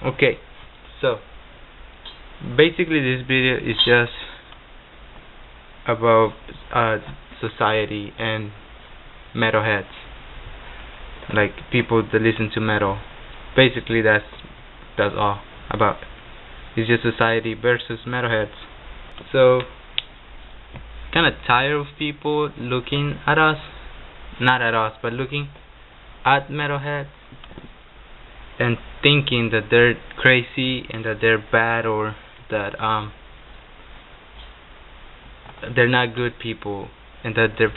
Okay, so basically this video is just about society and metalheads, like people that listen to metal. Basically, that's all about. It's just society versus metalheads. So, kind of tired of people looking at us, not at us, but looking at metalheads and thinking that they're crazy and that they're bad, or that they're not good people, and that they're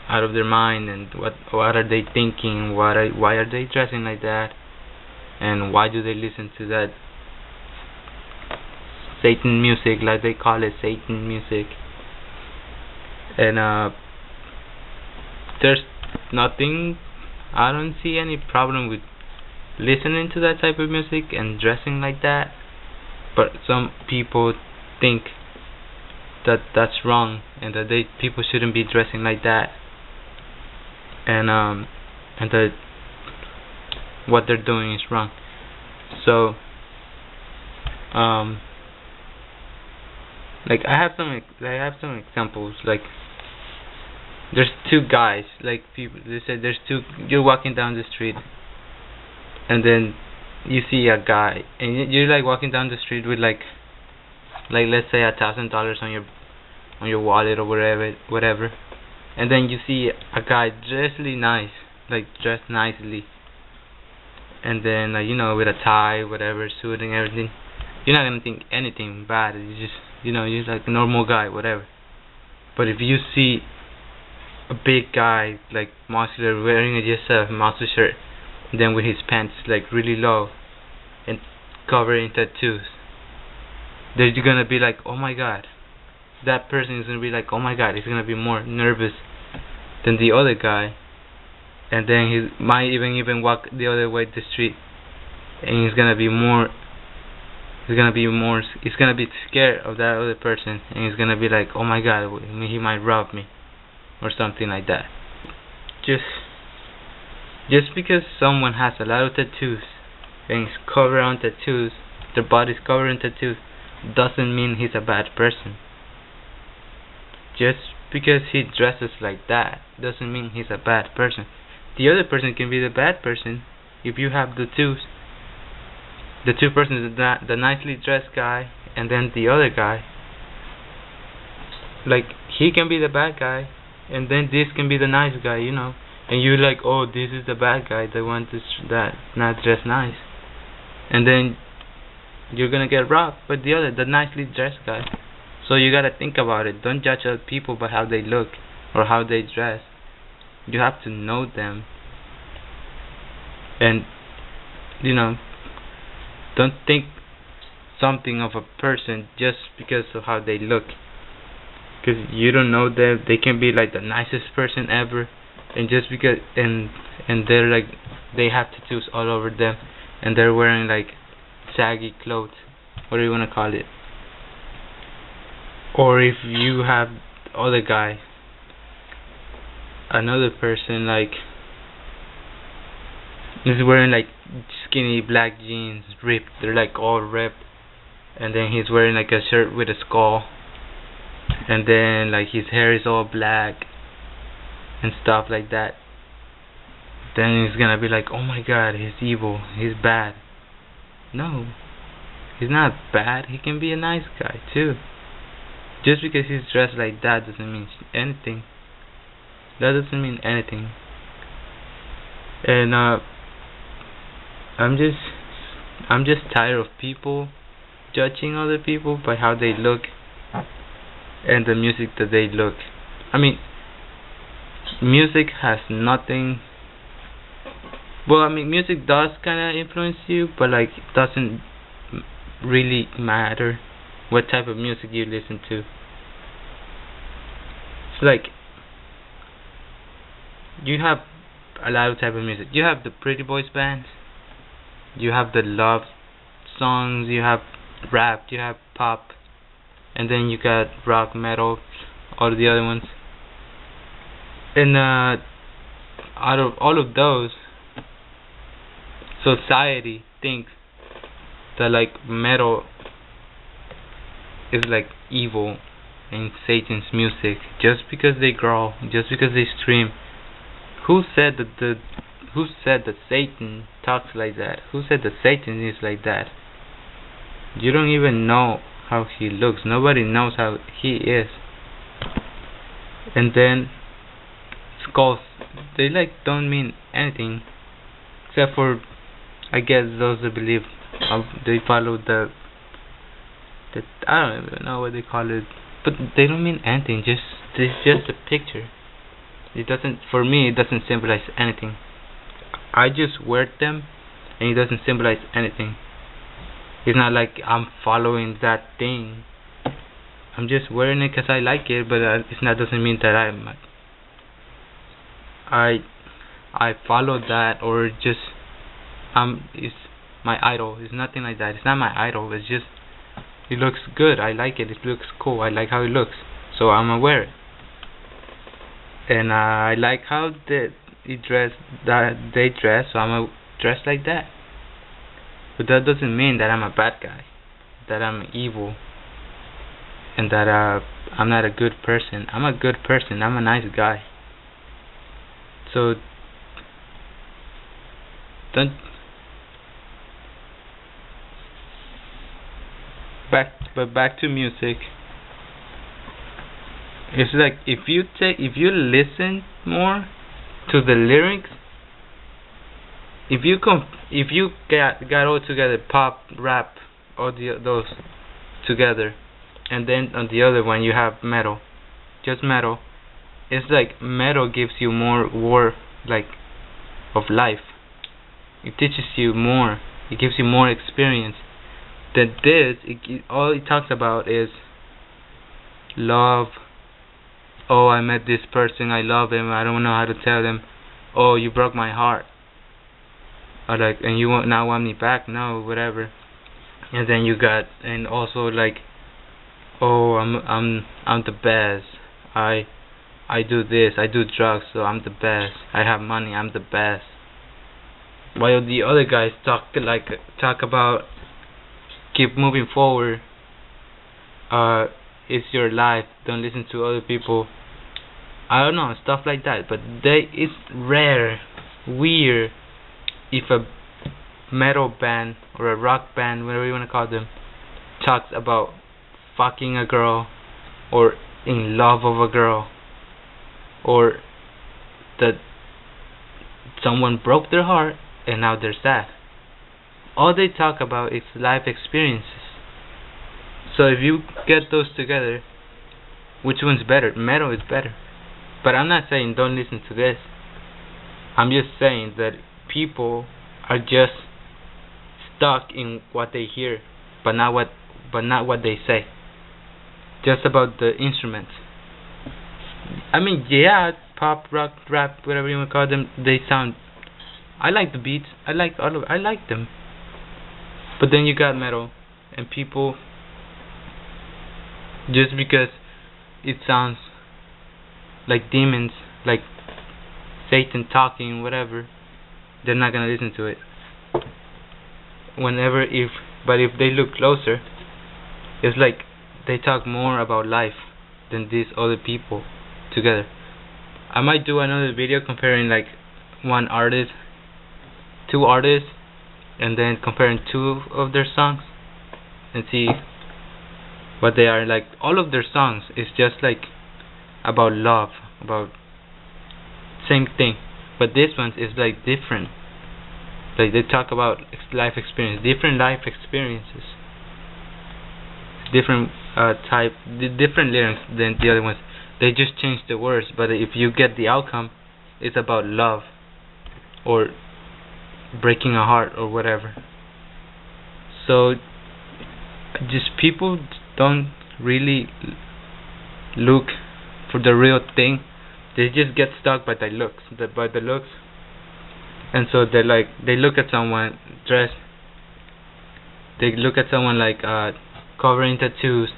out of their mind, and what are they thinking, why are they dressing like that, and why do they listen to that Satan music, like they call it, Satan music. And there's nothing, I don't see any problem with listening to that type of music and dressing like that, but some people think that that's wrong, and that people shouldn't be dressing like that, and that what they're doing is wrong. So like I have some examples. Like, there's two guys, like people they said there's two, you're walking down the street, and then you see a guy, and you're like walking down the street with like let's say $1,000 on your wallet or whatever, and then you see a guy dressed really nice, like dressed nicely, and then with a tie, whatever, suit and everything. You're not gonna think anything bad. You just you're like a normal guy, whatever. But if you see a big guy, like muscular, wearing just a muscle shirt, and then with his pants like really low and covered in tattoos, then you're gonna be like, oh my god. That person is gonna be like, oh my god. He's gonna be more nervous than the other guy, and then he might even walk the other way the street, and he's gonna be scared of that other person, and he's gonna be like, oh my god, he might rob me or something like that. Just because someone has a lot of tattoos and is covered on tattoos, their body's covered in tattoos, doesn't mean he's a bad person. Just because he dresses like that doesn't mean he's a bad person. The other person can be the bad person if you have the two persons, the nicely dressed guy and then the other guy. Like, he can be the bad guy, and then this can be the nice guy, and you're like, oh, this is the bad guy, the one that not dressed nice, and then you're gonna get robbed by the nicely dressed guy. So you gotta think about it. Don't judge other people by how they look or how they dress. You have to know them, and don't think something of a person just because of how they look, because you don't know them. They can be like the nicest person ever, and just because and they're like, they have tattoos all over them, and they're wearing like saggy clothes, what do you want to call it. Or if you have other guy, another person, like, is wearing like skinny black jeans, ripped, they're like all ripped, and then he's wearing like a shirt with a skull, and then like his hair is all black and stuff like that, then he's gonna be like, oh my god, he's evil, he's bad. No, he's not bad. He can be a nice guy too. Just because he's dressed like that doesn't mean anything. That doesn't mean anything. And I'm just tired of people judging other people by how they look and the music that they look. I mean, music has nothing. Well, I mean, music does kind of influence you, but like, it doesn't really matter what type of music you listen to. It's like, you have a lot of type of music. You have the pretty boys bands, you have the love songs, you have rap, you have pop, and then you got rock, metal, all of the other ones. And out of all of those, society thinks that like metal is like evil in Satan's music just because they growl, just because they scream. Who said that Satan talks like that? Who said that Satan is like that? You don't even know how he looks. Nobody knows how he is. And then skulls, they like don't mean anything except for, I guess, those that believe they follow the I don't even know what they call it, but they don't mean anything. It's just a picture. It doesn't, for me, it doesn't symbolize anything. I just wear them, and it doesn't symbolize anything. It's not like I'm following that thing. I'm just wearing it because I like it, but doesn't mean that I follow that, or just it's my idol. It's nothing like that. It's not my idol. It's just, it looks good. I like it. It looks cool. I like how it looks, so I'm gonna wear it. And I like how they dress, so I'm gonna dress like that. But that doesn't mean that I'm a bad guy, that I'm evil, and that I'm not a good person. I'm a good person. I'm a nice guy. So don't back to music. It's like if you listen more to the lyrics, if you got all together, pop, rap, all those together, and then on the other one you have metal, just metal. It's like metal gives you more like of life. It teaches you more. It gives you more experience. Than this, all it talks about is love. Oh, I met this person, I love him, I don't know how to tell him. Oh, you broke my heart. Or like, and you now want me back? No, whatever. And then you got, and also like, oh, I'm the best. I do this, I do drugs, so I'm the best. I have money, I'm the best. While the other guys talk about keep moving forward. It's your life. Don't listen to other people. I don't know, stuff like that. But it's rare, weird, if a metal band or a rock band, whatever you want to call them, talks about fucking a girl, or in love of a girl, or that someone broke their heart and now they're sad. All they talk about is life experiences. So if you get those together, which one's better? Metal is better. But I'm not saying don't listen to this. I'm just saying that people are just stuck in what they hear, but not what they say. Just about the instruments. I mean, yeah, pop, rock, rap, whatever you want to call them, they sound. I like the beats. I like them. But then you got metal, and people, just because it sounds like demons, like Satan talking, whatever, they're not gonna listen to it. But if they look closer, it's like they talk more about life than these other people together. I might do another video comparing like two artists, and then comparing two of their songs and see what they are like. All of their songs is just like about love, about same thing, but this one is like different. Like they talk about life experience, different life experiences, different different lyrics than the other ones. They just change the words, but if you get the outcome, it's about love or breaking a heart or whatever. So just people don't really look for the real thing. They just get stuck by the looks, and so they look at someone dressed. They look at someone like covering tattoos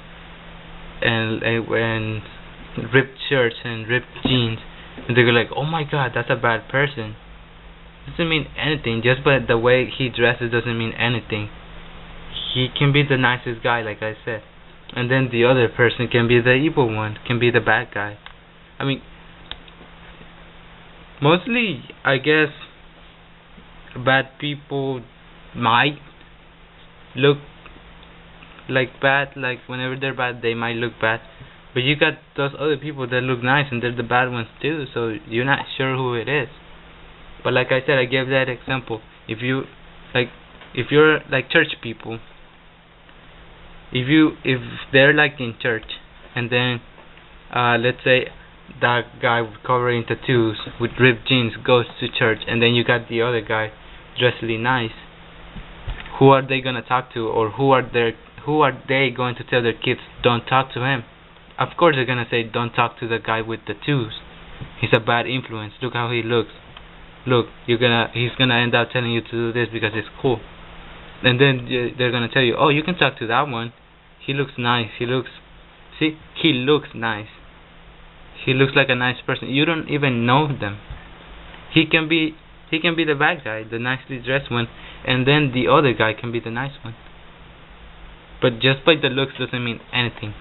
and ripped shirts and ripped jeans, and they go like, "Oh my God, that's a bad person." Doesn't mean anything. Just by the way he dresses doesn't mean anything. he can be the nicest guy, like I said, and then the other person can be the evil one, can be the bad guy. I mean, mostly, I guess, bad people might look like bad, like whenever they're bad, they might look bad. But you got those other people that look nice and they're the bad ones too, so you're not sure who it is. But like I said, I gave that example. If you like, if you're like church people, if they're like in church, and then let's say that guy covering tattoos with ripped jeans goes to church, and then you got the other guy dressed really nice, who are they gonna talk to, or who are they going to tell their kids don't talk to him? Of course they're gonna say don't talk to the guy with tattoos. He's a bad influence. Look how he looks. Look, he's gonna end up telling you to do this because it's cool. And then they're gonna tell you, oh, you can talk to that one. He looks nice. He looks nice. He looks like a nice person. You don't even know them. He can be the bad guy, the nicely dressed one, and then the other guy can be the nice one. But just by the looks doesn't mean anything.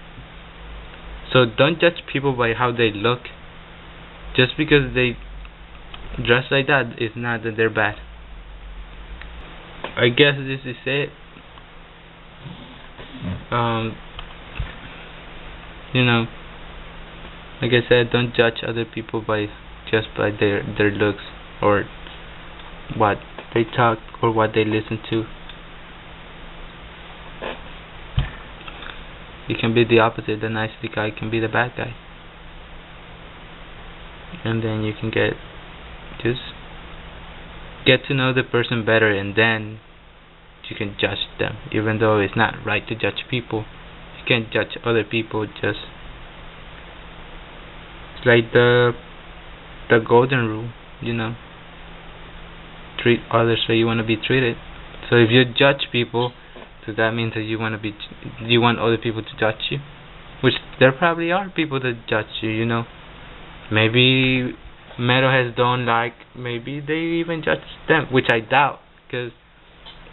So don't judge people by how they look. Just because they dress like that is not that they're bad. I guess this is it. You know, like I said, don't judge other people by their looks, or what they talk, or what they listen to. You can be the opposite. The nice guy can be the bad guy, and then you can just get to know the person better, and then you can judge them. Even though it's not right to judge people, you can't judge other people. Just it's like the golden rule, you know. Treat others how you want to be treated. So if you judge people, so that means that you want other people to judge you, which there probably are people that judge you. You know, maybe Metalheads don't like. Maybe they even judge them, which I doubt, because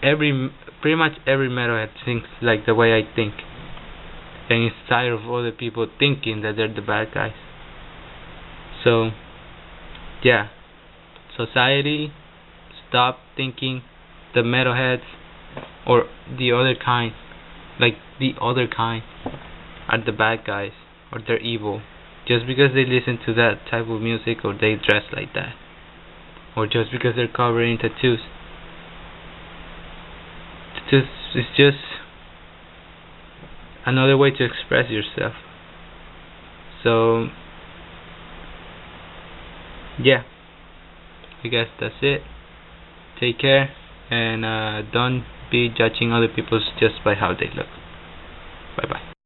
pretty much every Metalhead thinks like the way I think, and is tired of other people thinking that they're the bad guys. So yeah, society, stop thinking the Metalheads or the other kind, are the bad guys or they're evil, just because they listen to that type of music, or they dress like that, or just because they're covering tattoos. It's just another way to express yourself. So yeah, I guess that's it. Take care, and don't be judging other people just by how they look. Bye bye.